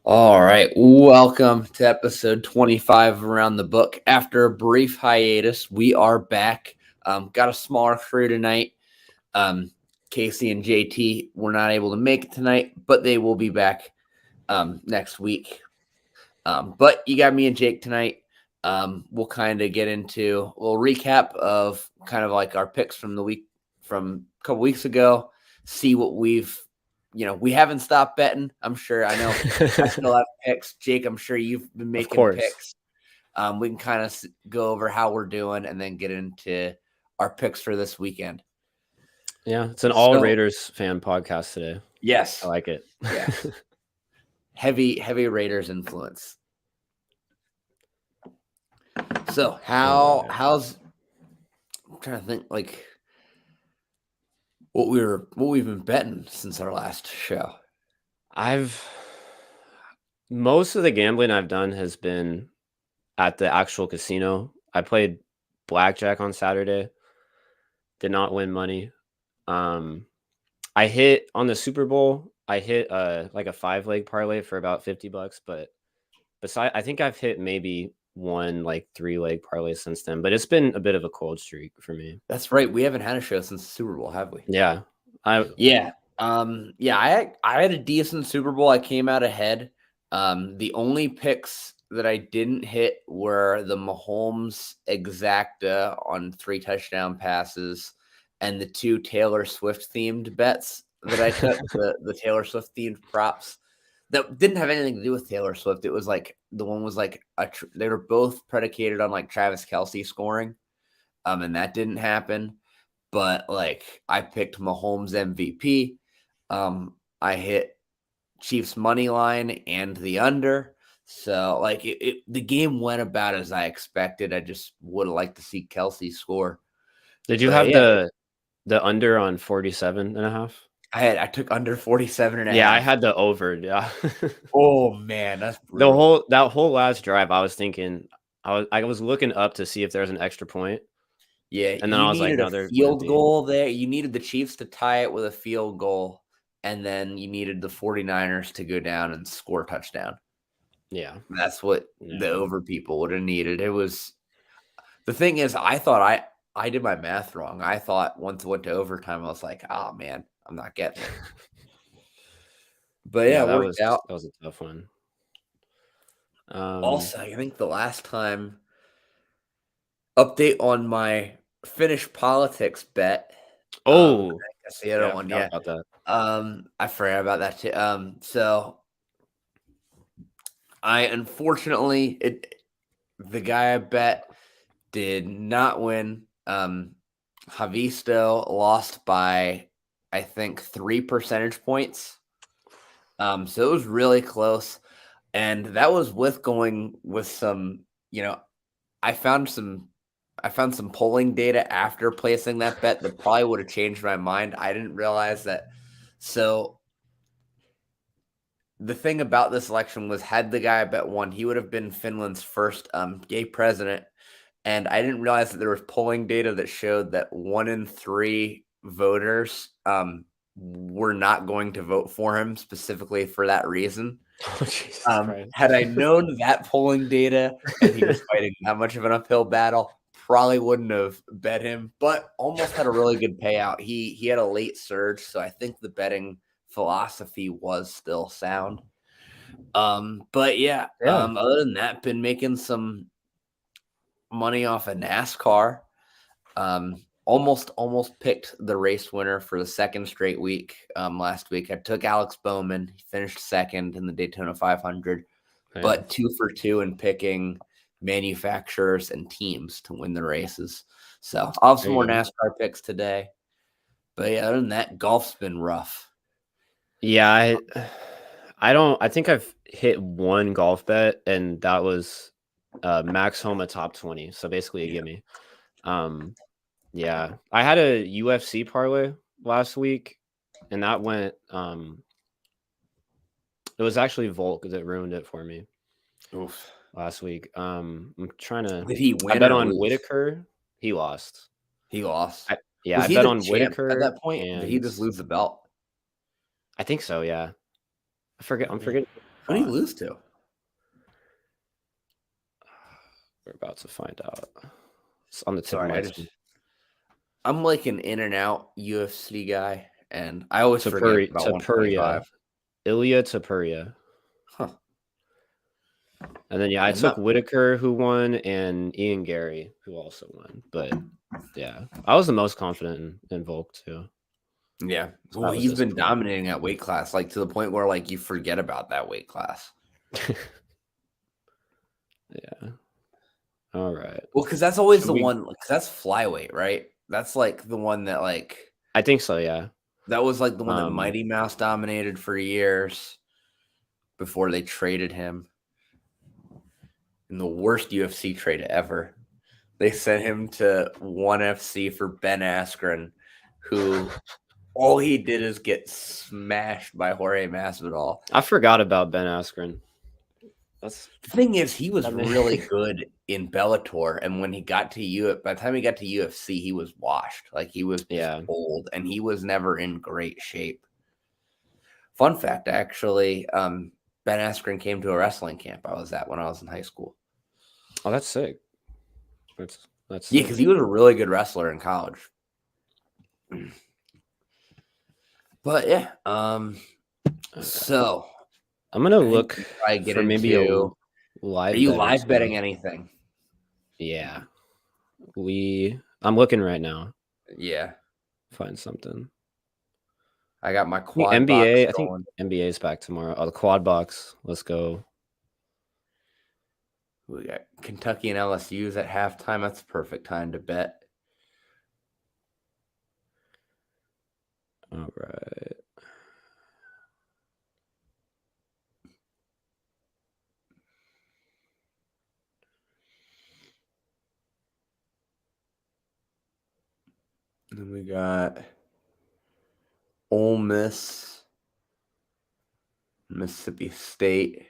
All right, welcome to episode 25 of Around the Book. After a brief hiatus, we are back. Got a smaller crew tonight. Casey and JT were not able to make it tonight, but they will be back next week. But you got me and Jake tonight. We'll kind of get into a little recap of kind of like our picks from a couple weeks ago, see what we haven't stopped betting. I'm sure. I know I still have picks. Jake, I'm sure you've been making picks. We can kind of go over how we're doing and then get into our picks for this weekend. Yeah, it's an all Raiders fan podcast today. Yes. I like it. Yeah. heavy Raiders influence. So how's I'm trying to think like what we've been betting since our last show. Most of the gambling I've done has been at the actual casino. I played blackjack on Saturday. Did not win money. I hit on the Super Bowl. I hit like a 5-leg parlay for about $50, but I think I've hit maybe one like 3-leg parlay since then, but it's been a bit of a cold streak for me. That's right. We haven't had a show since the Super Bowl, have we? Yeah. I had a decent Super Bowl. I came out ahead. The only picks that I didn't hit were the Mahomes exacta on 3 touchdown passes and the 2 Taylor Swift themed bets that I took, the Taylor Swift themed props that didn't have anything to do with Taylor Swift. It was like the one was like they were both predicated on like Travis Kelce scoring, and that didn't happen. But like I picked Mahomes MVP. I hit Chiefs money line and the under. So like the game went about as I expected. I just would have liked to see Kelce score. Did you have the under on 47.5? I took under 47.5. Yeah, I had the over. Yeah. Oh man, that's brutal. That whole last drive. I was thinking, I was looking up to see if there's an extra point. Yeah, and then I was like, no, a field goal there. You needed the Chiefs to tie it with a field goal, and then you needed the 49ers to go down and score a touchdown. Yeah, that's what the over people would have needed. It was the thing is, I thought I did my math wrong. I thought once it went to overtime, I was like, oh man, I'm not getting it. But yeah, it worked out. That was a tough one. Also, I think the last time update on my Finnish politics bet. That's the other one. Yeah, about that. I forgot about that too. So I unfortunately the guy I bet did not win. Javisto lost by I think 3 percentage points. So it was really close. And that was with going with some, I found some polling data after placing that bet that probably would have changed my mind. I didn't realize that. So the thing about this election was had the guy I bet won, he would have been Finland's first gay president. And I didn't realize that there was polling data that showed that 1 in 3 voters were not going to vote for him specifically for that reason. Had I known that polling data and he was fighting that much of an uphill battle, probably wouldn't have bet him, but almost had a really good payout. He had a late surge, so I think the betting philosophy was still sound. But yeah. Other than that, been making some money off of NASCAR. Almost picked the race winner for the second straight week. Last week I took Alex Bowman. He finished second in the Daytona 500, but 2 for 2 in picking manufacturers and teams to win the races. So I'll have some more NASCAR picks today. But yeah, other than that, golf's been rough. Yeah, I think I've hit one golf bet, and that was Max Homa top 20. So basically a gimme. Yeah, I had a UFC parlay last week, and that went. It was actually Volk that ruined it for me. Oof. Last week. I'm trying to. Did he win? I bet on Whitaker. He lost. He lost. I bet on Whitaker at that point. Did he just lose the belt? I think so. Yeah. I'm forgetting. What do you lose to? We're about to find out. It's on the tip of Sorry, my tongue. I'm like an in and out UFC guy, and I always forget about 125. Ilya Topuria. Huh. And then I took Whitaker, who won, and Ian Gary, who also won. But yeah, I was the most confident in Volk too. Yeah. Well, he's been dominating at weight class, like to the point where like you forget about that weight class. Yeah. All right. Well, because that's always one, because that's flyweight, right? That's like the one that like. I think so, yeah. That was like the one that Mighty Mouse dominated for years before they traded him. In the worst UFC trade ever. They sent him to ONE FC for Ben Askren, who all he did is get smashed by Jorge Masvidal. I forgot about Ben Askren. The thing is, he was really good in Bellator, and when he got to by the time he got to UFC, he was washed. Like he was just old, and he was never in great shape. Fun fact, actually, Ben Askren came to a wrestling camp I was at when I was in high school. Oh, that's sick. That's yeah, because he was a really good wrestler in college. But yeah, so I'm gonna look for maybe a live. Are you live betting anything? Yeah, I'm looking right now. Yeah, find something. I got my quad NBA. I think NBA is back tomorrow. Oh, the quad box. Let's go. We got Kentucky and LSU's at halftime. That's the perfect time to bet. All right. And then we got Ole Miss, Mississippi State.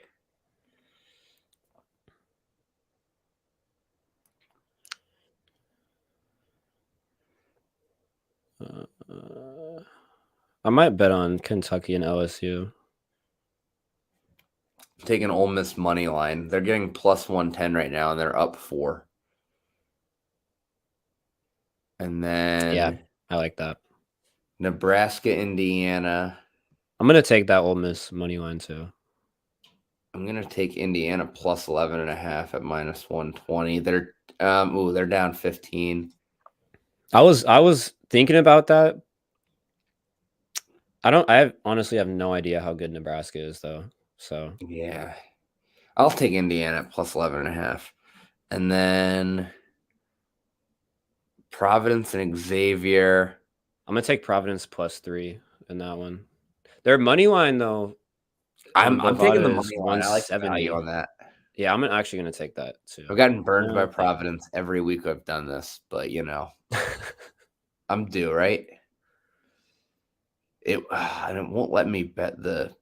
I might bet on Kentucky and LSU. Taking Ole Miss money line. They're getting plus 110 right now, and they're up 4. And then I like that. Nebraska, Indiana. I'm gonna take that Ole Miss money line too. I'm gonna take Indiana plus 11.5 at minus 120. They're they're down 15. I was thinking about that. I honestly have no idea how good Nebraska is though. So yeah, I'll take Indiana at plus 11.5, and then Providence and Xavier. I'm gonna take Providence plus 3 in that one. Their money line though. I'm taking the money line. I like the value on that. Yeah, I'm actually gonna take that too. I've gotten burned by Providence every week I've done this, but I'm due, right? It won't let me bet the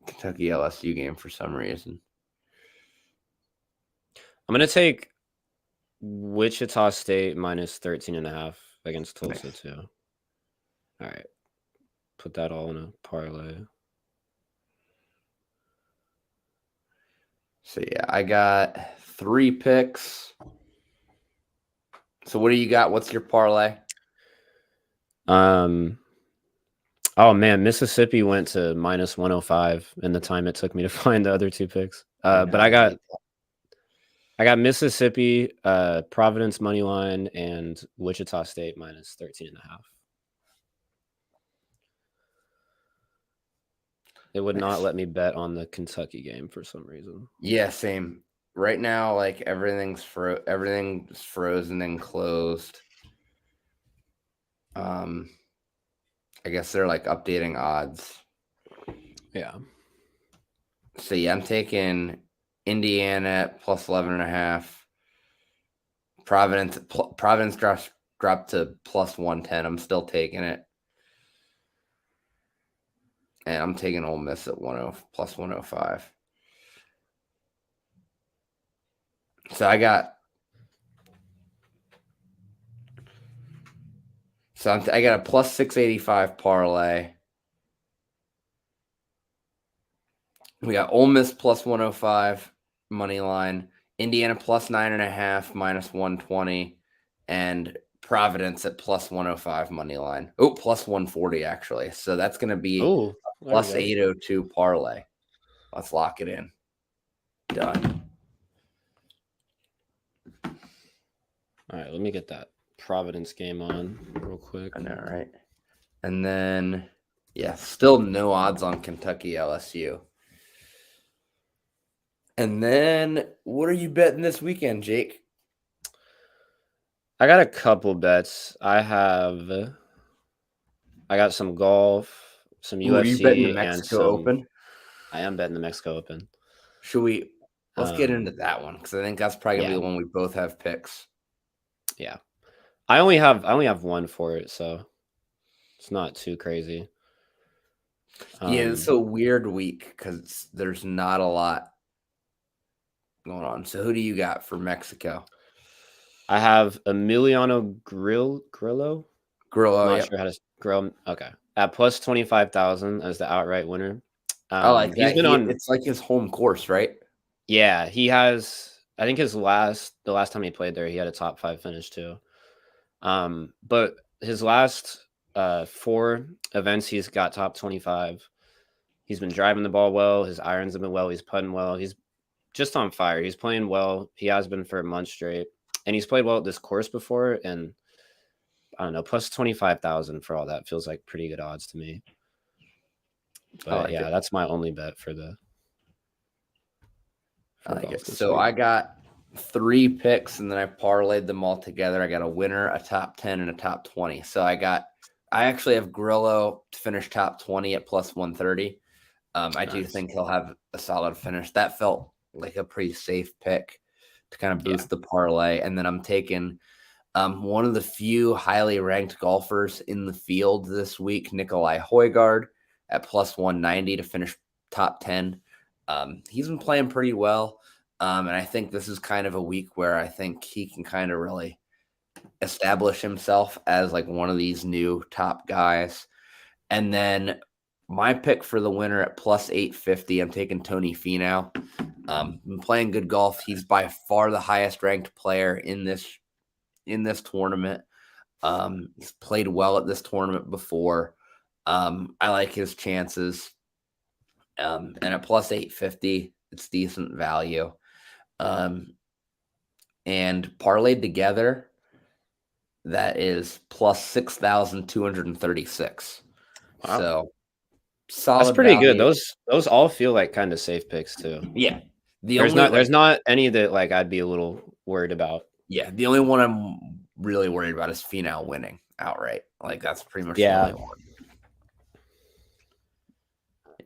Kentucky LSU game for some reason. I'm gonna take Wichita State minus 13.5 against Tulsa too. All right, put that all in a parlay. So yeah, I got 3 picks. So what do you got? What's your parlay? Oh man, Mississippi went to minus 105 in the time it took me to find the other 2 picks. But I got Mississippi, Providence money line, and Wichita State minus 13.5. It would not let me bet on the Kentucky game for some reason. Yeah, same. Right now, like everything's frozen and closed. I guess they're like updating odds. Yeah. So yeah, I'm taking Indiana plus 11.5. Providence dropped to plus 110. I'm still taking it. And I'm taking Ole Miss at plus 105. So I got a plus 685 parlay. We got Ole Miss plus 105 money line, Indiana plus 9.5 minus 120, and Providence at plus 105 money line. Oh, plus 140 actually. So that's going to be Oh, plus 802 parlay. Let's lock it in. Done. All right, let me get that Providence game on real quick. I know, right? And then, yeah, still no odds on Kentucky LSU. And then, what are you betting this weekend, Jake? I got a couple bets. I got some golf, some UFC, are you betting the and Mexico Open? I am betting the Mexico Open. Should we? Let's get into that one because I think that's probably gonna be the one we both have picks. Yeah, I only have one for it, so it's not too crazy. Yeah, it's a weird week because there's not a lot going on. So who do you got for Mexico? I have Emiliano Grillo. Grillo, Not sure how to Grillo. Okay, at plus 25,000 as the outright winner. I like that. He's been it's like his home course, right? Yeah, he has. I think the last time he played there, he had a top 5 finish too. But his last 4 events, he's got top 25. He's been driving the ball well. His irons have been well. He's putting well. He's just on fire. He's playing well. He has been for a month straight, and he's played well at this course before. And I don't know, plus 25,000 for all that feels like pretty good odds to me. But yeah, that's my only bet for the. I like it. So I got 3 picks, and then I parlayed them all together. I got a winner, a top 10, and a top 20. So I actually have Grillo to finish top 20 at plus 130. I do think he'll have a solid finish. That felt like a pretty safe pick to kind of boost the parlay. And then I'm taking one of the few highly ranked golfers in the field this week, Nikolai Højgaard, at plus 190 to finish top 10. He's been playing pretty well. And I think this is kind of a week where I think he can kind of really establish himself as like one of these new top guys. And then my pick for the winner at plus 850, I'm taking Tony Finau. Been playing good golf. He's by far the highest ranked player in this tournament. He's played well at this tournament before. I like his chances. And at plus 850, it's decent value. And parlayed together, that is plus 6,236. Wow. So solid. That's pretty good. Those all feel like kind of safe picks too. Yeah. There's not any that like I'd be a little worried about. Yeah. The only one I'm really worried about is Finau winning outright. Like that's pretty much the only one.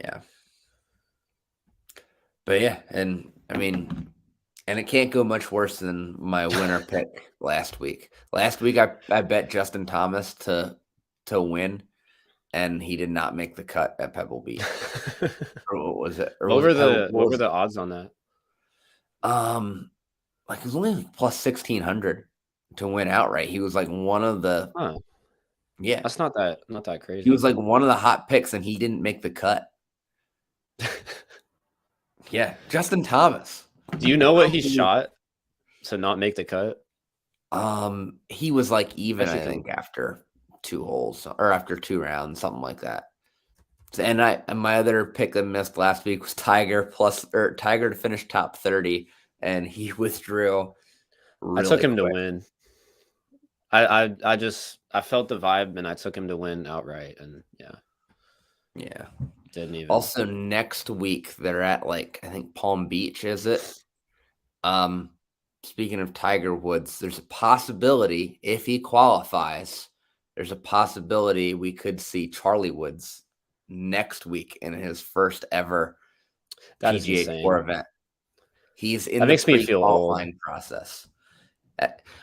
Yeah. But yeah, and I mean, and it can't go much worse than my winner pick last week. Last week I bet Justin Thomas to win, and he did not make the cut at Pebble Beach. Or what was it? Or what were the odds on that? Like it was only like plus 1,600 to win outright. He was like one of the. Yeah, that's not that crazy. He was like one of the hot picks, and he didn't make the cut. Yeah, Justin Thomas. Do you know what he shot to not make the cut? He was like even, I think, after 2 holes or after 2 rounds, something like that. And my other pick that missed last week was Tiger to finish top 30, and he withdrew. I took him to win. I felt the vibe, and I took him to win outright, and yeah. Didn't even. Also, next week they're at like I think Palm Beach, is it? Speaking of Tiger Woods, there's a possibility if he qualifies, there's a possibility we could see Charlie Woods next week in his first ever PGA Tour event. He's in the pre-qualifying process.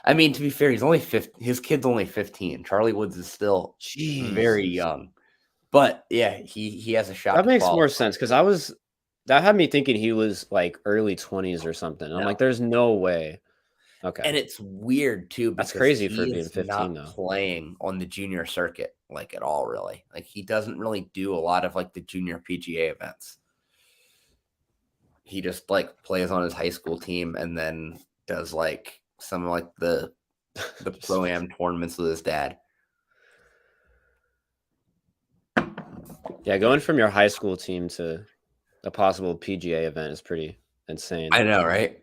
I mean, to be fair, he's only 15. His kid's only 15. Charlie Woods is still very young. But yeah, he has a shot. That makes more sense because that had me thinking he was like early 20s or something. I'm like, there's no way. Okay. And it's weird too. Because that's crazy for being 15 not though. Playing on the junior circuit like at all, really. Like he doesn't really do a lot of like the junior PGA events. he just like plays on his high school team and then does like some like the pro-am tournaments with his dad. Yeah, going from your high school team to a possible PGA event is pretty insane. I know, right?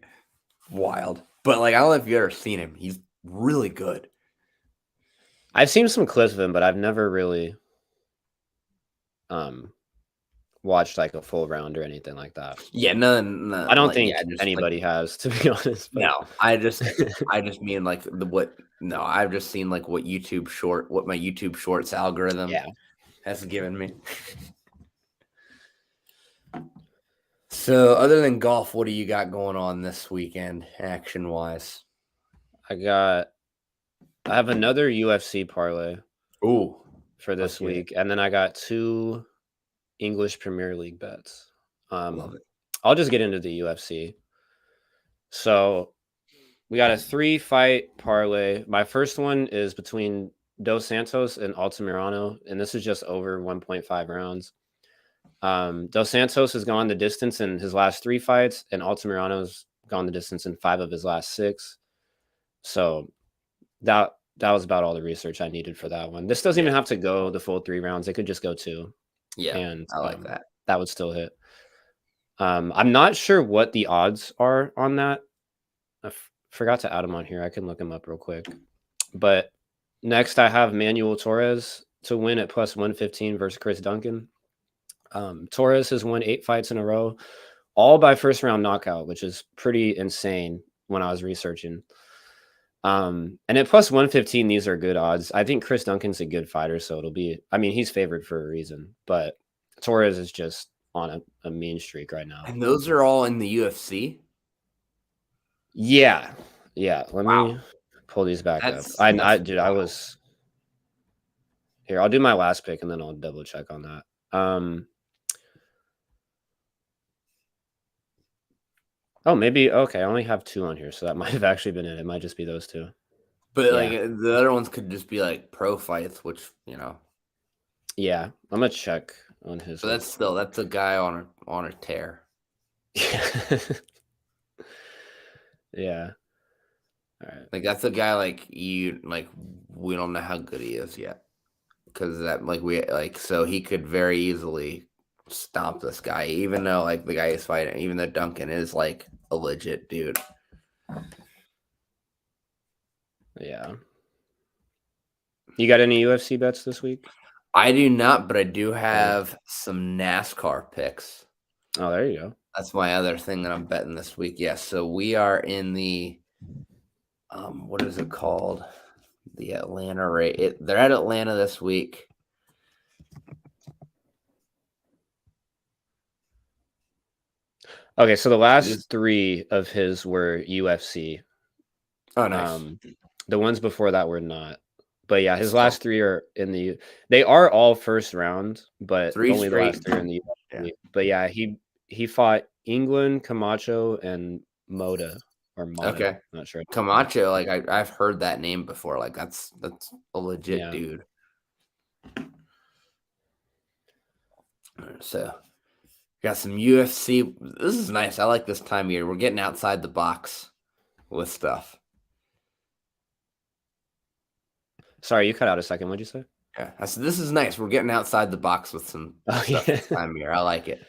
Wild. But like, I don't know if you've ever seen him. He's really good. I've seen some clips of him, but I've never really watched like a full round or anything like that. Yeah, no. I don't like, think yeah, just, anybody like, has, to be honest. But... No, I just mean like I've just seen like what my YouTube Shorts algorithm has given me. So other than golf, what do you got going on this weekend, action wise? I have another UFC parlay. Ooh, for this week, and then I got 2 English Premier League bets. Love it. I'll just get into the UFC. So we got a 3-fight parlay. My first one is between Dos Santos and Altamirano, and this is just over 1.5 rounds. Dos Santos has gone the distance in his last 3 fights, and Altamirano's gone the distance in 5 of his last 6. So that was about all the research I needed for that one. This doesn't even have to go the full 3 rounds. It could just go 2. Yeah, and I like that. That would still hit. I'm not sure what the odds are on that. I forgot to add them on here. I can look them up real quick. But next, I have Manuel Torres to win at plus 115 versus Chris Duncan. Torres has won 8 fights in a row, all by first round knockout, which is pretty insane when I was researching. And at plus 115, these are good odds. I think Chris Duncan's a good fighter, so it'll be, I mean, he's favored for a reason, but Torres is just on a mean streak right now. And those are all in the UFC? Yeah. Let me pull these back up. I was here. I'll do my last pick and then I'll double check on that. Oh, maybe. Okay. I only have 2 on here, so that might have actually been it. It might just be those 2. But like the other ones could just be like pro fights, which, Yeah. I'm going to check on his. But that's a guy on a tear. Yeah. All right. Like that's a guy we don't know how good he is yet. Because so he could very easily stomp this guy, even though the guy he's fighting, even though Duncan is a legit dude. Yeah. You got any UFC bets this week? I do not, but I do have some NASCAR picks. Oh, there you go. That's my other thing that I'm betting this week. Yes. So we are in the what is it called? The Atlanta race. They're at Atlanta this week. Okay, so the last 3 of his were UFC. Oh, nice. The ones before that were not. But yeah, his last 3 are in the. They are all first round, but only the last 3 are in the UFC. Yeah. But yeah, he fought England, Camacho, and Moda. Okay, not sure. Camacho, I've heard that name before. That's a legit dude. So, got some UFC. This is nice. I like this time of year. We're getting outside the box with stuff. Sorry, you cut out a second. What'd you say? Yeah, I said this is nice. We're getting outside the box with some stuff this time of year. I like it.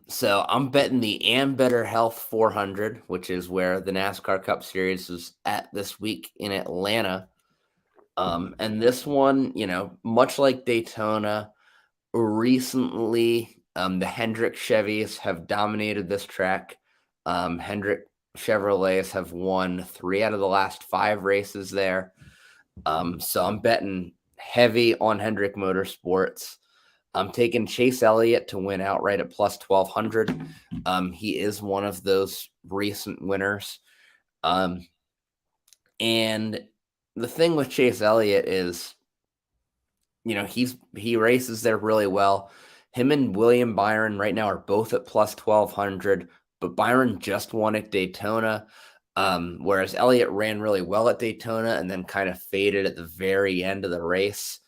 So I'm betting the Ambetter Health 400, which is where the NASCAR Cup Series is at this week in Atlanta. And this one, much like Daytona, recently, the Hendrick Chevys have dominated this track. Hendrick Chevrolets have won 3 out of the last 5 races there. So I'm betting heavy on Hendrick Motorsports. I'm taking Chase Elliott to win outright at plus 1,200. He is one of those recent winners. And the thing with Chase Elliott is, he races there really well. Him and William Byron right now are both at plus 1,200, but Byron just won at Daytona. Whereas Elliott ran really well at Daytona and then kind of faded at the very end of the race.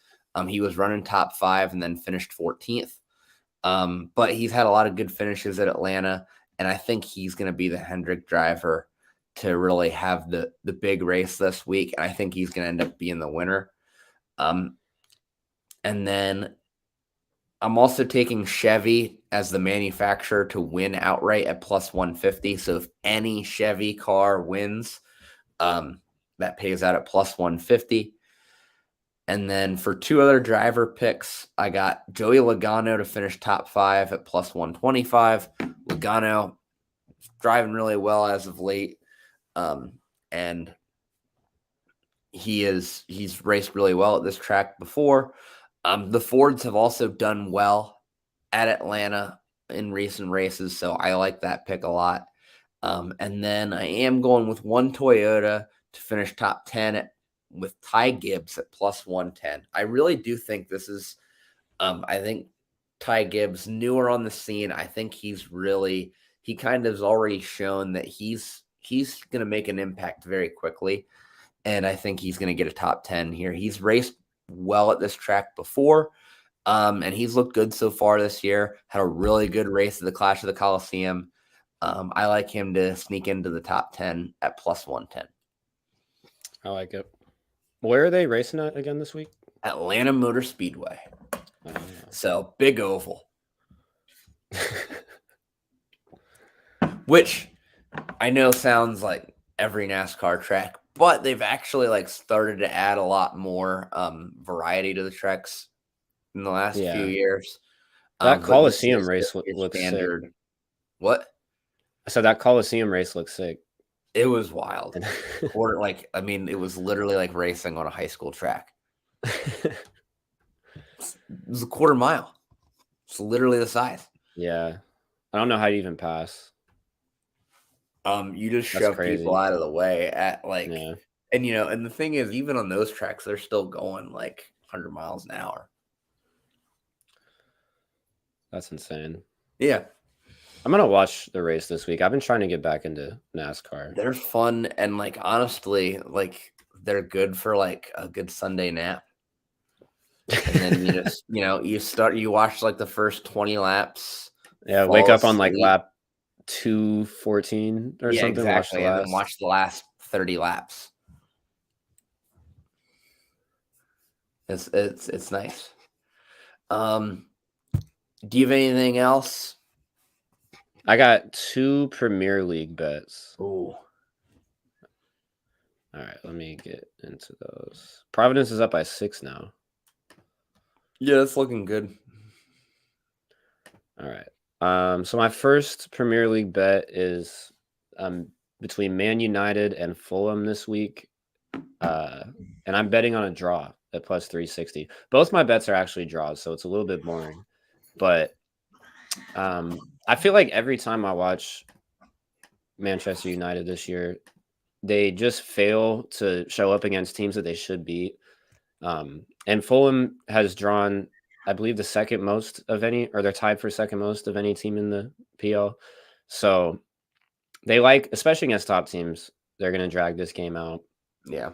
He was running top 5 and then finished 14th. But he's had a lot of good finishes at Atlanta. and I think he's going to be the Hendrick driver to really have the big race this week, and I think he's going to end up being the winner. And then I'm also taking Chevy as the manufacturer to win outright at plus 150. So if any Chevy car wins, that pays out at plus 150. And then for two other driver picks, I got Joey Logano to finish top 5 at plus 125. Logano driving really well as of late. And he's raced really well at this track before. The Fords have also done well at Atlanta in recent races, so I like that pick a lot. And then I am going with one Toyota to finish top 10 with Ty Gibbs at plus 110. I really do think this is, I think Ty Gibbs, newer on the scene, I think he kind of has already shown that he's going to make an impact very quickly. And I think he's going to get a top 10 here. He's raced well at this track before, and he's looked good so far this year. Had a really good race at the Clash of the Coliseum. I like him to sneak into the top 10 at plus 110. I like it. Where are they racing at again this week? Atlanta Motor Speedway. So big oval. Which I know sounds like every NASCAR track, but they've actually started to add a lot more variety to the tracks in the last few years. That Coliseum race looks standard. Sick. What? So that Coliseum race looks sick. It was wild. It was literally like racing on a high school track. It was a quarter mile. It's literally the size. Yeah. I don't know how you even pass. You just shove people out of the way and and the thing is, even on those tracks, they're still going 100 miles an hour. That's insane. Yeah. I'm going to watch the race this week. I've been trying to get back into NASCAR. They're fun. And honestly, they're good for a good Sunday nap. And then you just, you watch the first 20 laps. Yeah. Wake up on lap 214 or something. Exactly. And then watch the last 30 laps. It's nice. Do you have anything else? I got 2 Premier League bets. Ooh. All right, let me get into those. Providence is up by 6 now. Yeah, it's looking good. All right. So my first Premier League bet is between Man United and Fulham this week. And I'm betting on a draw at plus 360. Both my bets are actually draws, so it's a little bit boring. But I feel like every time I watch Manchester United this year, they just fail to show up against teams that they should beat. And Fulham has drawn, I believe, the second most of any, or they're tied for second most of any team in the PL. So they especially against top teams, they're going to drag this game out. Yeah.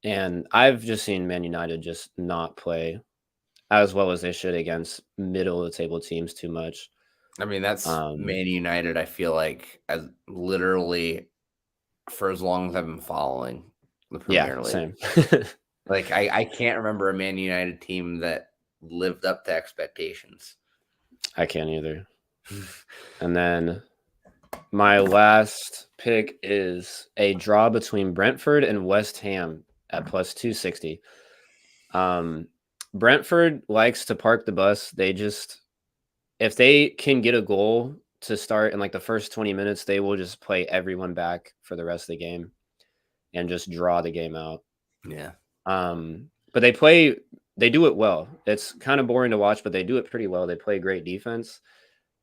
And I've just seen Man United just not play as well as they should against middle of the table teams too much. I mean, that's Man United, I feel like, as literally for as long as I've been following the Premier League. Same. I can't remember a Man United team that lived up to expectations. I can't either. And then my last pick is a draw between Brentford and West Ham at plus 260. Brentford likes to park the bus. If they can get a goal to start in the first 20 minutes, they will just play everyone back for the rest of the game and just draw the game out. Yeah. But they do it well. It's kind of boring to watch, but they do it pretty well. They play great defense,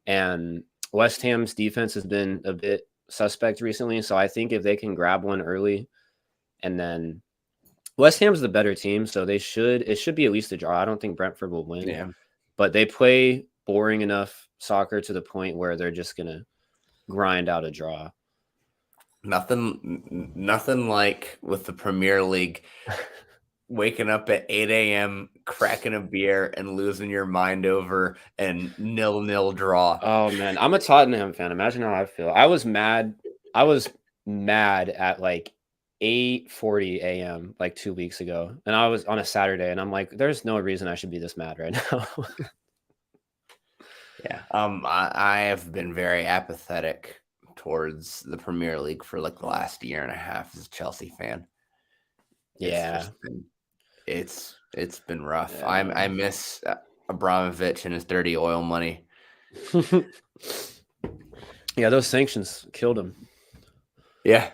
and West Ham's defense has been a bit suspect recently. So I think if they can grab one early, and then West Ham's the better team, so it should be at least a draw. I don't think Brentford will win, but they play boring enough soccer to the point where they're just going to grind out a draw. Nothing like with the Premier League waking up at 8 a.m., cracking a beer, and losing your mind over and 0-0 draw. Oh man, I'm a Tottenham fan. Imagine how I feel. I was mad at like 8:40 a.m. like 2 weeks ago, and I was on a Saturday, and I'm like, there's no reason I should be this mad right now. Yeah. I have been very apathetic towards the Premier League for like the last year and a half as a Chelsea fan. Yeah. It's been rough. Yeah. I miss Abramovich and his dirty oil money. Yeah, those sanctions killed him. Yeah,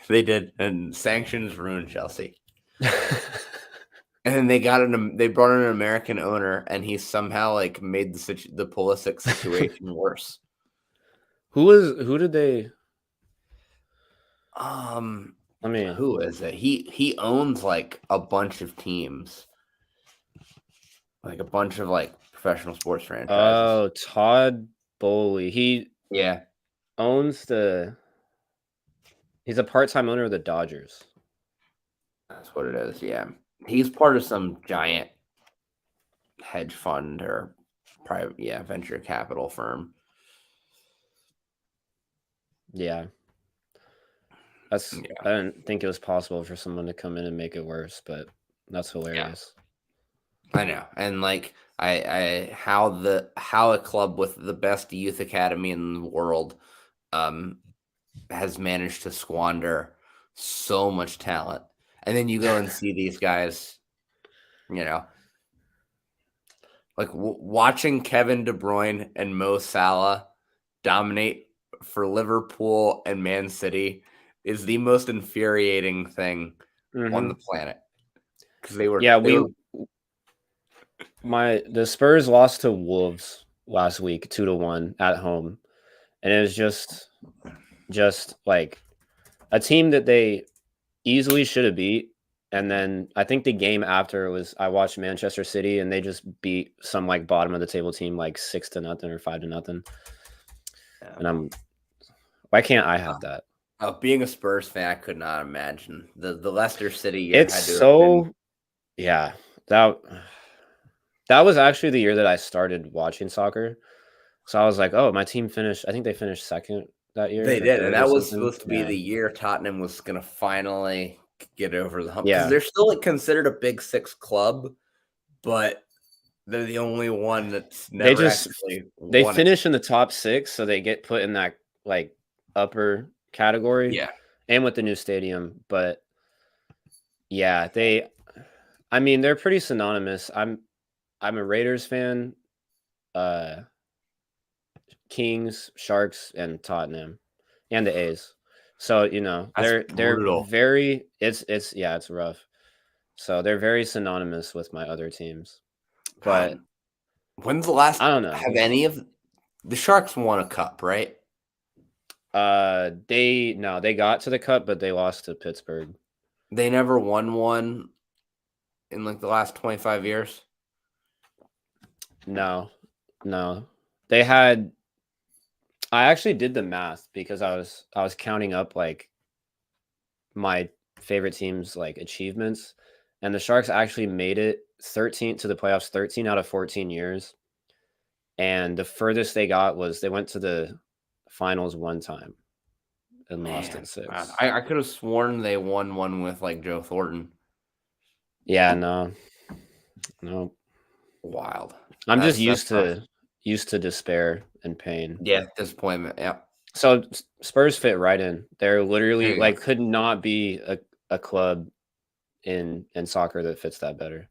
they did, and sanctions ruined Chelsea. And then they brought in an American owner, and he somehow like made the Pulisic situation worse. Who did they? I mean, who is it? He owns like a bunch of teams, like a bunch of like professional sports franchises. Oh, Todd Bowley. He owns He's a part-time owner of the Dodgers. That's what it is. Yeah, he's part of some giant hedge fund or private, venture capital firm. Yeah. I didn't think it was possible for someone to come in and make it worse, but that's hilarious. Yeah. I know. And like how a club with the best youth academy in the world has managed to squander so much talent. And then you go and see these guys, like watching Kevin De Bruyne and Mo Salah dominate for Liverpool and Man City is the most infuriating thing on the planet. Because the Spurs lost to Wolves last week 2-1 at home, and it was just like a team that they easily should have beat. And then I think the game after I watched Manchester City, and they just beat some like bottom of the table team like 6-0 or 5-0. And why can't I have that? Being a Spurs fan, I could not imagine the Leicester City year. Yeah, that was actually the year that I started watching soccer. So I was like, oh, my team finished. I think they finished second that year. They did, and that was supposed to be the year Tottenham was going to finally get over the hump. Because they're still like considered a Big Six club, but they're the only one that's never they finish in the top 6, so they get put in that like upper category. Yeah, and with the new stadium, but yeah, they're pretty synonymous. I'm a Raiders fan, Kings, Sharks, and Tottenham, and the A's. So they're very it's rough. So they're very synonymous with my other teams. But when's the last? I don't know. Have any of the Sharks won a cup, right? They got to the cup, but they lost to Pittsburgh. They never won one in like the last 25 years. No. They had. I actually did the math because I was counting up like my favorite teams' like achievements, and the Sharks actually made it 13 to the playoffs 13 out of 14 years, and the furthest they got was they went to the finals one time and lost in 6. I could have sworn they won one with like Joe Thornton. Yeah, no, wild. I'm just used to despair and pain. Yeah, disappointment. Yeah. So Spurs fit right in. They're literally like could not be a club in soccer that fits that better.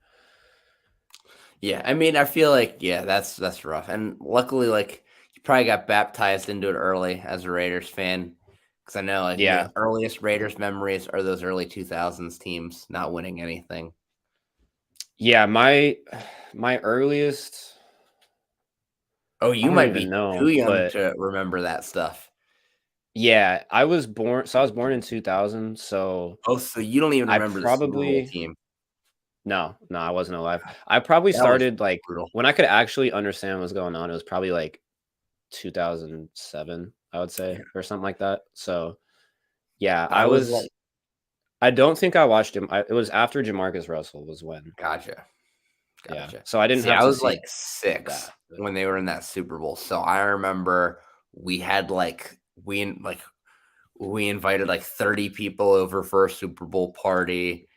Yeah, I mean, I feel like that's rough, and luckily, like you probably got baptized into it early as a Raiders fan, because I know like the earliest Raiders memories are those early 2000s teams not winning anything. Yeah, my earliest. Oh, you might be too young to remember that stuff. Yeah, I was born in 2000. So so you don't even remember the team. No, I wasn't alive. I probably started like when I could actually understand what was going on. It was probably like 2007, I would say, or something like that. So yeah, I was I don't think I watched him. It was after Jamarcus Russell was when. Gotcha. Yeah. So I didn't See, have I to was see like 6 that. when they were in that Super Bowl. So I remember we had we invited like 30 people over for a Super Bowl party.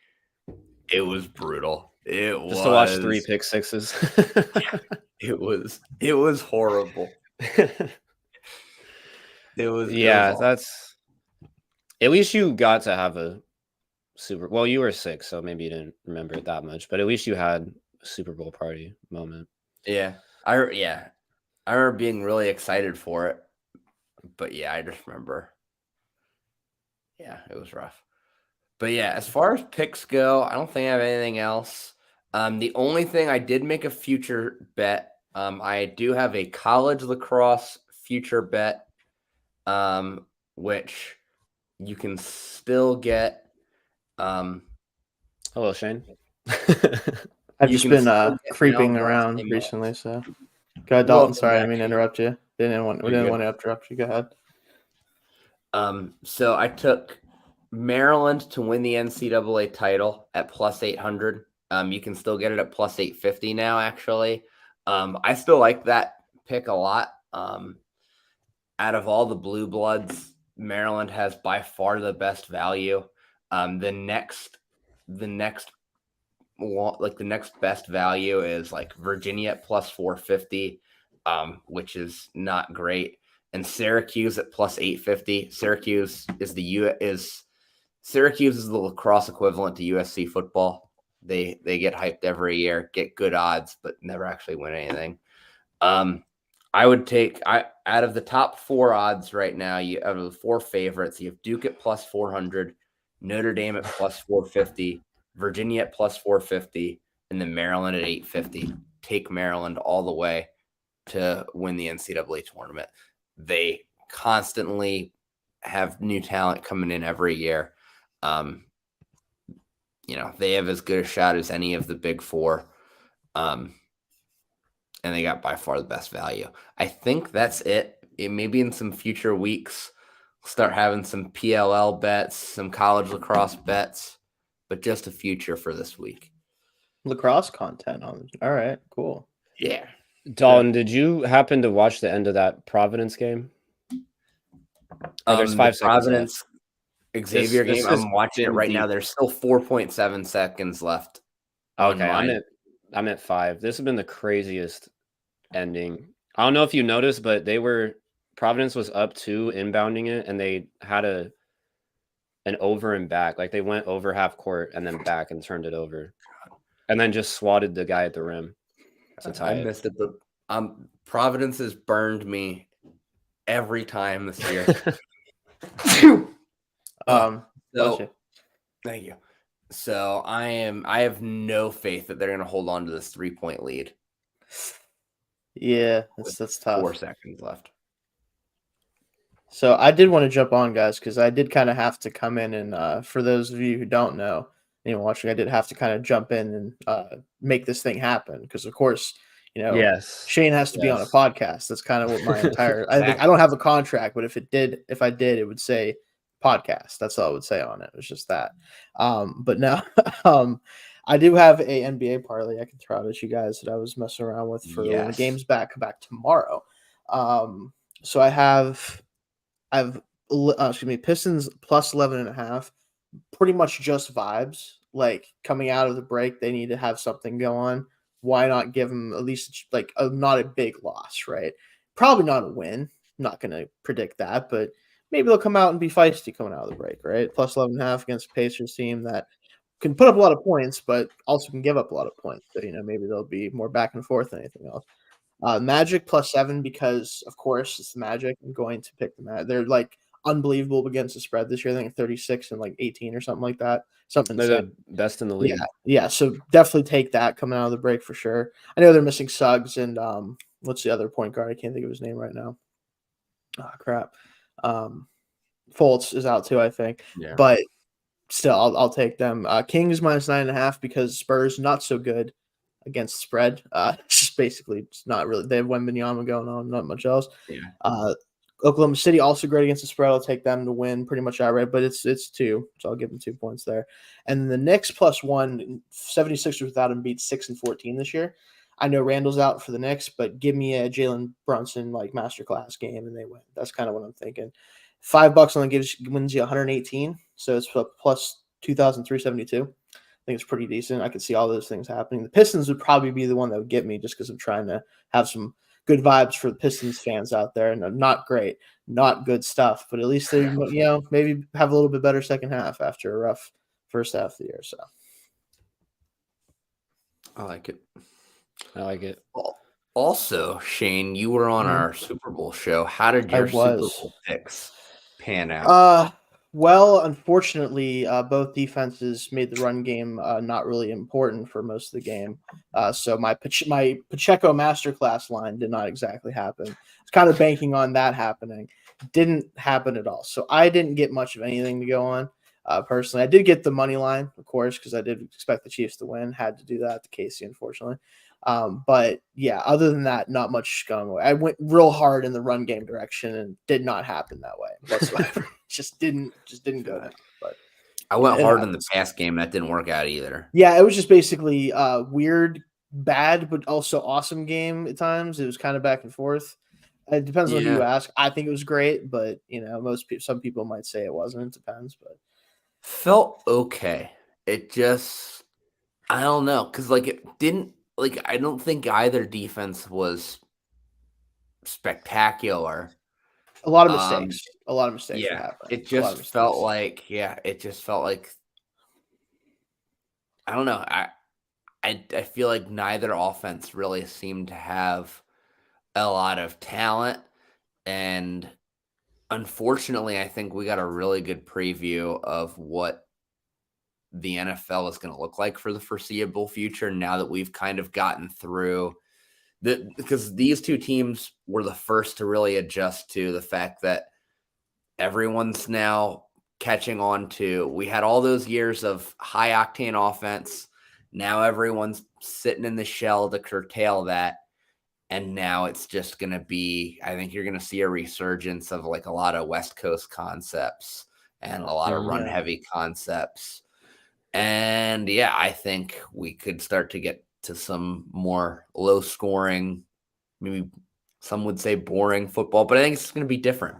It was brutal. Just to watch 3 pick sixes. It was horrible. Yeah, that's at least you got to have a Super. Well, you were 6, so maybe you didn't remember it that much, but at least you had a Super Bowl party moment. Yeah. I remember being really excited for it. But yeah, I just remember. Yeah, it was rough. But yeah, as far as picks go, I don't think I have anything else. The only thing I did make a future bet. I do have a college lacrosse future bet, which you can still get. Hello, Shane. I've just been creeping around recently, so go ahead, Dalton. Sorry, I didn't mean to interrupt you. Didn't want to interrupt you. Go ahead. So I took Maryland to win the NCAA title at plus 800. You can still get it at plus 850 now, actually. I still like that pick a lot. Out of all the blue bloods, Maryland has by far the best value. The next best value is like Virginia at plus 450, which is not great. And Syracuse at plus 850. Syracuse is the lacrosse equivalent to USC football. They get hyped every year, get good odds, but never actually win anything. I would take out of the top 4 odds right now, out of the 4 favorites, you have Duke at plus 400, Notre Dame at plus 450, Virginia at plus 450, and then Maryland at 850. Take Maryland all the way to win the NCAA tournament. They constantly have new talent coming in every year. They have as good a shot as any of the big 4. And they got by far the best value. I think that's it. Maybe in some future weeks, we'll start having some PLL bets, some college lacrosse bets, but just a future for this week. Lacrosse content on. All right, cool. Yeah. Dalton, did you happen to watch the end of that Providence game? There's 5 seconds Providence left. Xavier game. I'm watching it right now. There's still 4.7 seconds left. Okay, I'm at 5. This has been the craziest ending. I don't know if you noticed, but Providence was up 2 inbounding it, and they had an over and back. Like they went over half court and then back and turned it over, and then just swatted the guy at the rim to tie it. I missed it, but Providence has burned me every time this year. Thank you. So I have no faith that they're going to hold on to this 3-point lead. Yeah, that's tough. 4 seconds left. So I did want to jump on, guys, because I did kind of have to come in and for those of you who don't know, watching, I did have to kind of jump in and make this thing happen because, of course, yes, Shane has to be on a podcast. That's kind of what my entire. I don't have a contract, but if I did, it would say podcast. That's all I would say on it. It was just that. But now, I do have a NBA parlay I can throw out at you guys that I was messing around with for when the game's back tomorrow. So I have Pistons plus 11.5. Pretty much just vibes. Like coming out of the break, they need to have something go on. Why not give them at least like not a big loss, right? Probably not a win. Not going to predict that, but maybe they'll come out and be feisty coming out of the break, right? Plus 11.5 against a Pacers team that can put up a lot of points, but also can give up a lot of points. So, maybe they'll be more back and forth than anything else. Magic plus 7 because, of course, it's the Magic. I'm going to pick the Magic. They're like unbelievable against the spread this year. I think 36 and like 18 or something like that. They're the best in the league. Yeah. So definitely take that coming out of the break for sure. I know they're missing Suggs and what's the other point guard? I can't think of his name right now. Oh crap. Fultz is out too, I think. Yeah. But still, I'll take them. Kings minus 9.5 because Spurs not so good against the spread. Just basically, it's not really. They have Wembanyama going on, not much else. Yeah. Oklahoma City also great against the spread. I'll take them to win pretty much outright, but it's 2, so I'll give them 2 points there. And the Knicks +1, 76ers without him beat 6-14 this year. I know Randall's out for the Knicks, but give me a Jalen Brunson like masterclass game and they win. That's kind of what I'm thinking. $5 only wins you 118, so it's plus 2,372. I think it's pretty decent. I could see all those things happening. The Pistons would probably be the one that would get me just because I'm trying to have some good vibes for the Pistons fans out there. And not great, not good stuff, but at least they, maybe have a little bit better second half after a rough first half of the year. So I like it. Also, Shane, you were on our Super Bowl show. How did your Super Bowl picks pan out? Well, unfortunately, both defenses made the run game not really important for most of the game. So my Pacheco masterclass line did not exactly happen. I was kind of banking on that happening. Didn't happen at all. So I didn't get much of anything to go on. Personally, I did get the money line, of course, because I did expect the Chiefs to win. Had to do that to Casey, unfortunately. But yeah, other than that, not much going away. I went real hard in the run game direction and did not happen that way whatsoever. just didn't go down. But I went hard in the pass game. That didn't work out either. Yeah, it was just basically weird, bad, but also awesome game at times. It was kind of back and forth. It depends on who you ask. I think it was great, but some people might say it wasn't. It depends, but felt okay. It just, I don't know, because it didn't. I don't think either defense was spectacular. A lot of mistakes. Yeah, it just felt like. I don't know. I feel like neither offense really seemed to have a lot of talent, and unfortunately, I think we got a really good preview of what the NFL is going to look like for the foreseeable future now that we've kind of gotten through because these two teams were the first to really adjust to the fact that everyone's now catching on to. We had all those years of high octane offense. Now everyone's sitting in the shell to curtail that. And now it's just going to be, I think you're going to see a resurgence of a lot of West Coast concepts and a lot of run heavy concepts. And yeah, I think we could start to get to some more low scoring, maybe some would say boring football, but I think it's going to be different.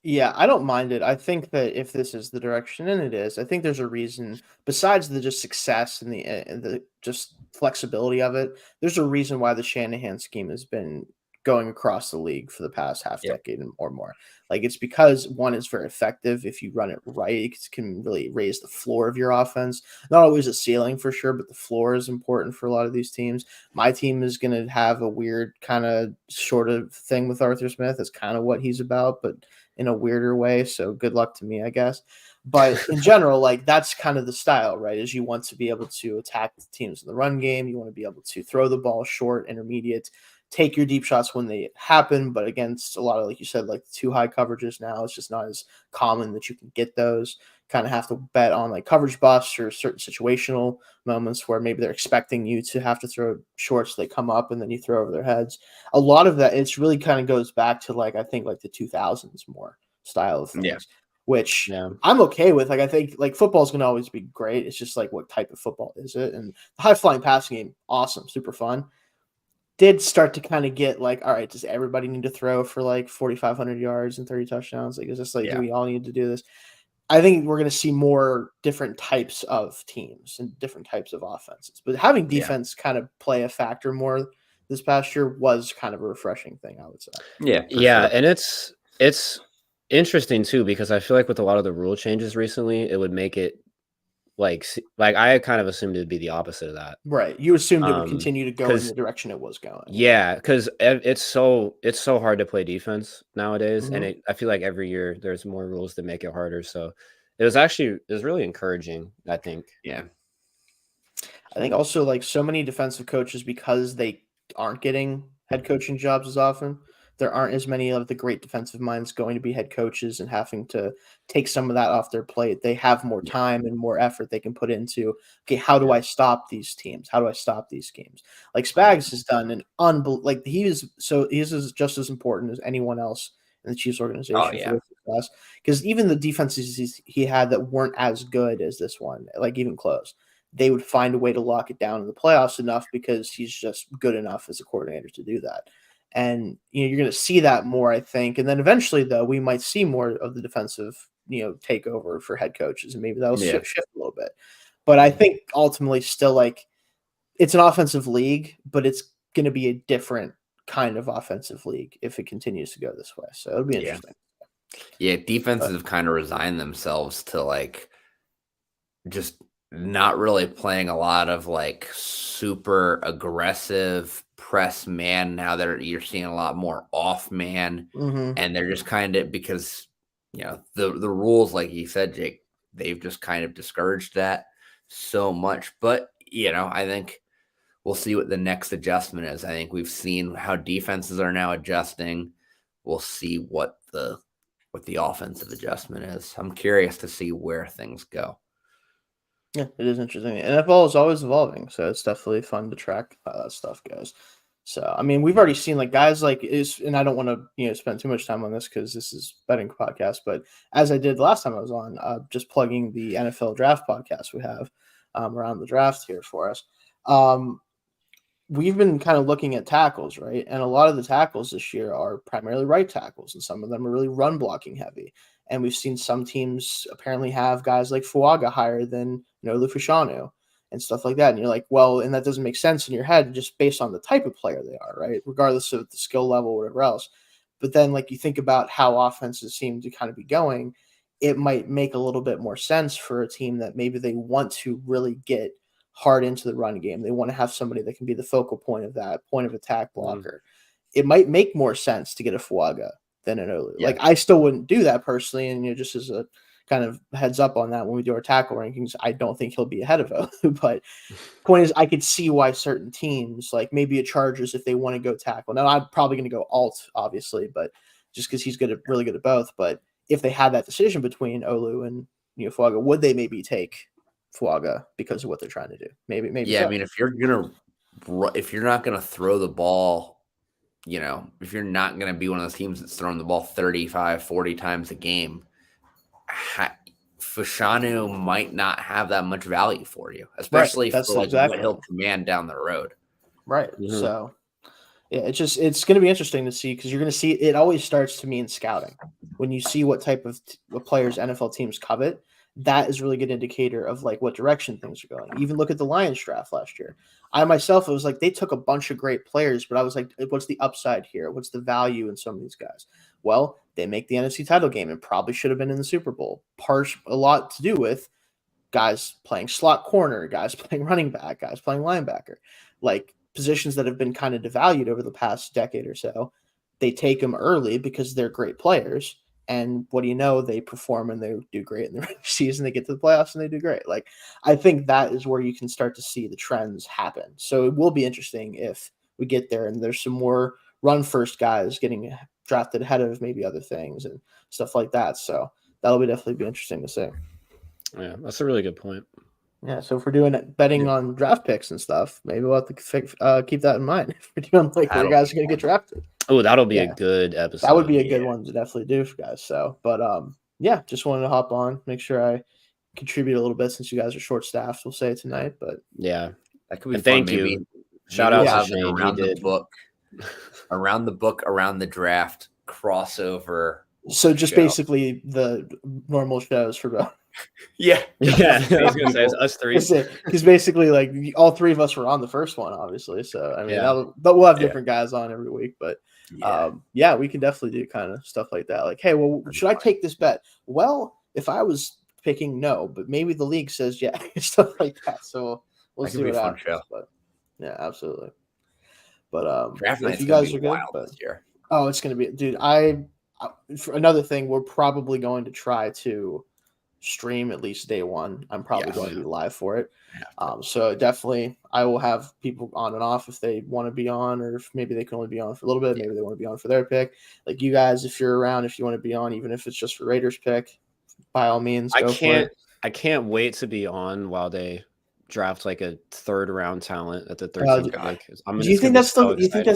Yeah, I don't mind it. I think that if this is the direction, and it is, I think there's a reason besides the just success and the just flexibility of it. There's a reason why the Shanahan scheme has been going across the league for the past half decade or more. It's because one is very effective. If you run it right, it can really raise the floor of your offense. Not always a ceiling for sure, but the floor is important for a lot of these teams. My team is going to have a weird kind of sort of thing with Arthur Smith. That's kind of what he's about, but in a weirder way. So good luck to me, I guess. But in general, that's kind of the style, right? Is you want to be able to attack the teams in the run game. You want to be able to throw the ball short, intermediate, take your deep shots when they happen. But against a lot of, like you said, too high coverages now, it's just not as common that you can get those. Kind of have to bet on coverage busts or certain situational moments where maybe they're expecting you to have to throw short so they come up and then you throw over their heads. A lot of that, it's really kind of goes back to I think the 2000s more style of things, which I'm okay with. I think football is going to always be great. It's just what type of football is it? And the high flying passing game, awesome, super fun. Did start to kind of get all right, does everybody need to throw for 4,500 yards and 30 touchdowns? Is this do we all need to do this? I think we're going to see more different types of teams and different types of offenses. But having defense kind of play a factor more this past year was kind of a refreshing thing, I would say. Yeah. Sure. And it's interesting too, because I feel with a lot of the rule changes recently, it would make it I kind of assumed it would be the opposite of that. Right. You assumed it would continue to go in the direction it was going. Yeah, because it's so hard to play defense nowadays. And I feel every year there's more rules that make it harder. So it was really encouraging, I think. Yeah. I think also so many defensive coaches, because they aren't getting head coaching jobs as often, there aren't as many of the great defensive minds going to be head coaches and having to take some of that off their plate. They have more time and more effort they can put into, okay, how do I stop these teams? How do I stop these schemes? Spags has done an he is just as important as anyone else in the Chiefs organization for yeah. their success. Because even the defenses he had that weren't as good as this one, like even close, they would find a way to lock it down in the playoffs enough because he's just good enough as a coordinator to do that. And you're going to see that more, I think. And then eventually, though, we might see more of the defensive, takeover for head coaches, and maybe that'll shift a little bit. But I think ultimately, still, like, it's an offensive league, but it's going to be a different kind of offensive league if it continues to go this way. So it'll be interesting. Yeah, defenses have kind of resigned themselves to like just not really playing a lot of like super aggressive press man. Now that you're seeing a lot more off man, and they're just kind of, because the rules, like you said, Jake, they've just kind of discouraged that so much. But I think we'll see what the next adjustment is. I think we've seen how defenses are now adjusting. We'll see what the offensive adjustment is. I'm curious to see where things go. Yeah, it is interesting. NFL is always evolving, so it's definitely fun to track how that stuff goes. So, I mean, we've already seen like guys like and I don't want to spend too much time on this because this is betting podcast, but as I did last time I was on, just plugging the NFL draft podcast we have around the draft here for us. We've been kind of looking at tackles, right? And a lot of the tackles this year are primarily right tackles, and some of them are really run blocking heavy. And we've seen some teams apparently have guys like Fuaga higher than Lufashanu and stuff like that. And you're like, well, and that doesn't make sense in your head just based on the type of player they are, right? Regardless of the skill level or whatever else. But then like you think about how offenses seem to kind of be going, it might make a little bit more sense for a team that maybe they want to really get hard into the run game. They want to have somebody that can be the focal point of that point of attack blocker. It might make more sense to get a Fuaga than an Olu. Yeah. Like I still wouldn't do that personally. And just as a kind of heads up on that, when we do our tackle rankings, I don't think he'll be ahead of Olu. But point is, I could see why certain teams, like maybe a Chargers, if they want to go tackle. Now I'm probably going to go alt, obviously, but just because he's really good at both. But if they had that decision between Olu and Fuaga, would they maybe take Fuaga because of what they're trying to do? Maybe. Yeah, so. I mean, if you're not gonna throw the ball, if you're not gonna be one of those teams that's throwing the ball 35, 40 times a game, Fashanu might not have that much value for you, especially for what he'll command down the road. Right. Mm-hmm. So yeah, it's going to be interesting to see, because you're going to see it always starts to me in scouting. When you see what type of players NFL teams covet, that is a really good indicator of like what direction things are going. Even look at the Lions draft last year. I myself, it was like they took a bunch of great players, but I was like, what's the upside here? What's the value in some of these guys? Well, they make the NFC title game and probably should have been in the Super Bowl. A lot to do with guys playing slot corner, guys playing running back, guys playing linebacker, like positions that have been kind of devalued over the past decade or so. They take them early because they're great players. And what do you know? They perform and they do great in the regular season. They get to the playoffs and they do great. Like, I think that is where you can start to see the trends happen. So it will be interesting if we get there and there's some more run first guys getting drafted ahead of maybe other things and stuff like that. So that'll definitely be interesting to see. Yeah, that's a really good point. Yeah, so if we're doing betting on draft picks and stuff, maybe we'll have to keep that in mind. If we're doing like where guys are going to get drafted. Oh, that'll be a good episode. That would be a good one to definitely do for guys. So, but yeah, just wanted to hop on, make sure I contribute a little bit since you guys are short staffed. We'll say tonight, but yeah, that could be. And fun. Thank you. Shout out to Shane. Around the book, around the draft crossover. So just basically the normal shows for both. Yeah. I was gonna say it's us three. Because basically, like all three of us were on the first one, obviously. So I mean, but we'll have different guys on every week. But we can definitely do kind of stuff like that. Like, hey, well, should I take this bet? Well, if I was picking no, but maybe the league says yeah, stuff like that. So we'll see what happens. But yeah, absolutely. But if you guys are good, but this year. Oh, it's gonna be, dude. For another thing, we're probably going to try to stream at least day one. I'm probably going to be live for it. So definitely I will have people on and off if they want to be on, or if maybe they can only be on for a little bit. Maybe they want to be on for their pick. Like you guys, if you're around, if you want to be on, even if it's just for Raiders pick, by all means, go for it. I can't wait to be on while they draft like a third round talent at the 13th pick. Do you think they're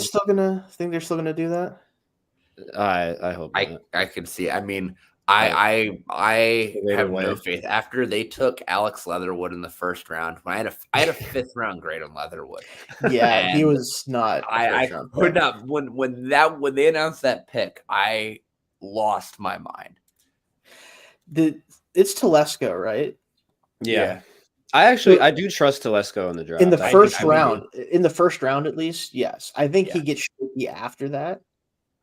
still gonna do that? I hope not. I could see. I mean, I Later have no way. faith. After they took Alex Leatherwood in the first round, when I had a 5th round grade on Leatherwood. Yeah, he And was not. A I first round could pick. not when they announced that pick, I lost my mind. It's Telesco, right? Yeah. I do trust Telesco in the draft. In the I first think- round, in the first round at least, yes. I think he Yeah. gets shaky after that,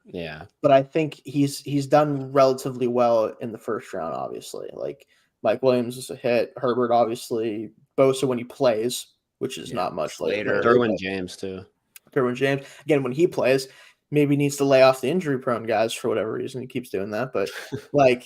Yeah. but I think he's done relatively well in the first round. Obviously, like Mike Williams is a hit. Herbert, obviously, Bosa when he plays, which is Yeah. not much Slater. lately, Derwin but James too. Derwin James again when he plays, maybe needs to lay off the injury prone guys for whatever reason. He keeps doing that, but like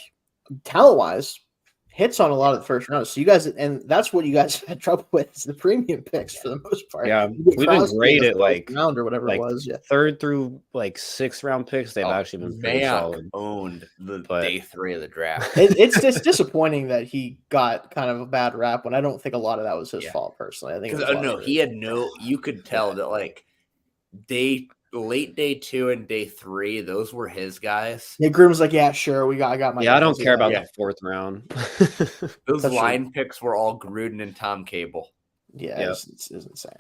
talent wise, hits on a lot of the first round. So you guys, and that's what you guys had trouble with is the premium picks for the most part. Yeah, You get we've been Crosby great in the at fourth like round or whatever like it was. Yeah, 3rd through like 6th round picks. They've Oh, actually been pretty Mayock solid. owned the But- day 3 of the draft. it's just disappointing that he got kind of a bad rap when I don't think a lot of that was his Yeah. fault personally. I think it Because was a lot no, of he had no. You could tell that like late day 2 and day 3, those were his guys. Yeah, Groom was like, "Yeah, sure, I got my." Yeah, I don't guys." care about Yeah. the 4th round. Those That's line picks were all Gruden and Tom Cable. Yeah, Yep. it's insane.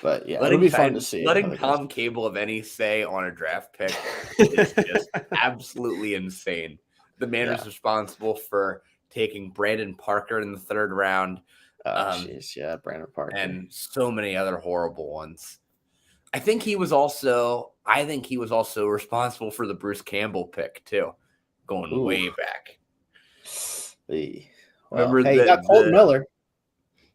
But yeah, Letting it'll be fun to see. how Letting that goes. Tom Cable have any say on a draft pick is just absolutely insane. The man is Yeah. responsible for taking Brandon Parker in the 3rd round Oh, um, jeez, yeah, Brandon Parker. and so many other horrible ones. I think he was also responsible for the Bruce Campbell pick too, going Ooh. way back. Well, Remember hey, you got Colton Miller.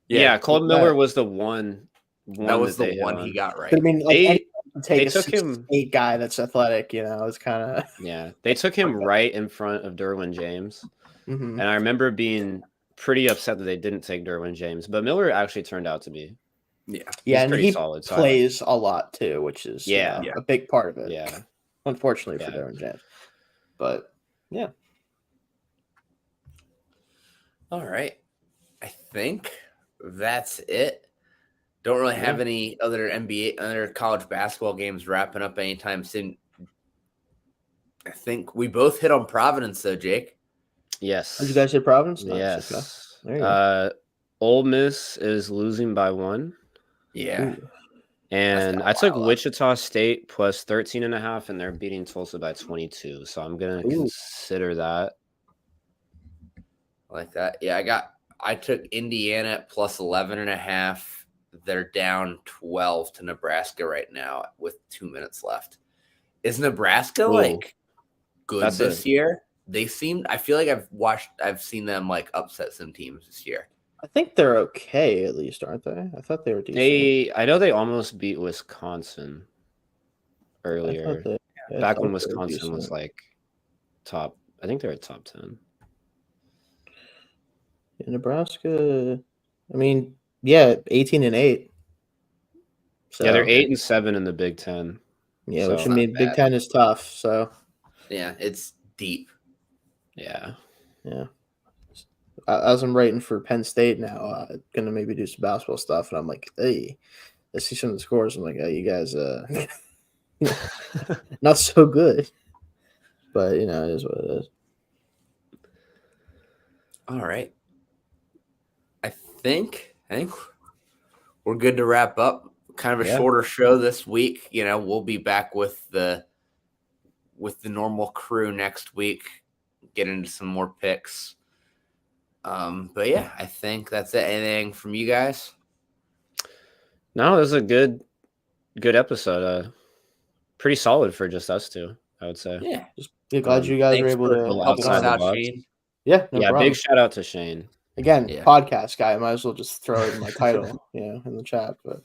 Yeah, Colton Yeah. Miller was the one. That was they the hit one on. he got right. But I mean, like, They- anyone can take they a took him- 6'8" guy that's athletic. You know, it's kind of. Yeah, they took him right in front of Derwin James, Mhm. and I remember being pretty upset that they didn't take Derwin James, but Miller actually turned out to be Yeah, he's and pretty he solid. So plays a lot too, which is Yeah. a big part of it. yeah, Unfortunately for Yeah. Derwin James, but yeah, All right. I think that's it. Don't really have any other other college basketball games wrapping up anytime soon. I think we both hit on Providence though, Jake. yes. did you guys hit Providence? Nice, Yes. okay. There you go. Ole Miss is losing by 1. Yeah. Ooh. And got I took wild. Wichita State plus 13.5, and they're beating Tulsa by 22. So I'm going to Ooh. consider that. I like that. Yeah, I took Indiana at plus 11.5. They're down 12 to Nebraska right now with 2 minutes left. Is Nebraska Ooh. like good That's this year? They seem. I feel like I've seen them like upset some teams this year. I think they're okay at least, aren't they? I thought they were decent. I know they almost beat Wisconsin I earlier. thought they- I Back thought when they were Wisconsin was decent. like top. I think they were top 10. Yeah, Nebraska. I mean, yeah, 18-8. So, Yeah, they're 8-7 in the Big Ten. Yeah, so which I not mean, Big bad. Ten is tough. So Yeah, it's deep. Yeah. yeah, as I'm writing for Penn State now, gonna maybe do some basketball stuff, and I'm like, hey, I see some of the scores. I'm like, oh, you guys, not so good, but you know, it is what it is. All right. I think we're good to wrap up. Kind of a Yeah. shorter show this week. You know, we'll be back with the normal crew next week. Get into some more picks. But yeah, I think that's it. Anything from you guys? No, it was a good episode. Pretty solid for just us two, I would say. Yeah. Just glad you guys were Thanks able for to helping help us outside the out, box. Shane. Yeah, no Yeah, problem. big shout out to Shane. Again, Yeah. podcast guy. I might as well just throw it in my title, in the chat. But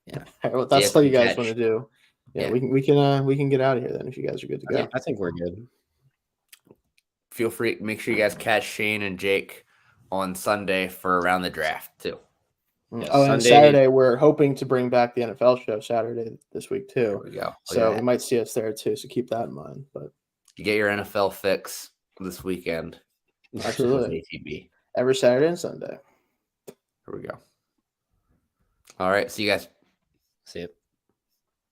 Yeah. All right, well, that's Yeah, what you guys catch. want to do. Yeah, Yeah. we can get out of here then if you guys are good to go. I think we're good. Feel free. Make sure you guys catch Shane and Jake on Sunday for Around the Draft too. Yeah, Oh, and Sunday- Saturday we're hoping to bring back the NFL show Saturday this week There too. we go. So Yeah. you might see us there too. So keep that in mind. But You get your NFL fix this weekend. absolutely, ATB. every Saturday and Sunday. Here we go. All right. See you guys. See it.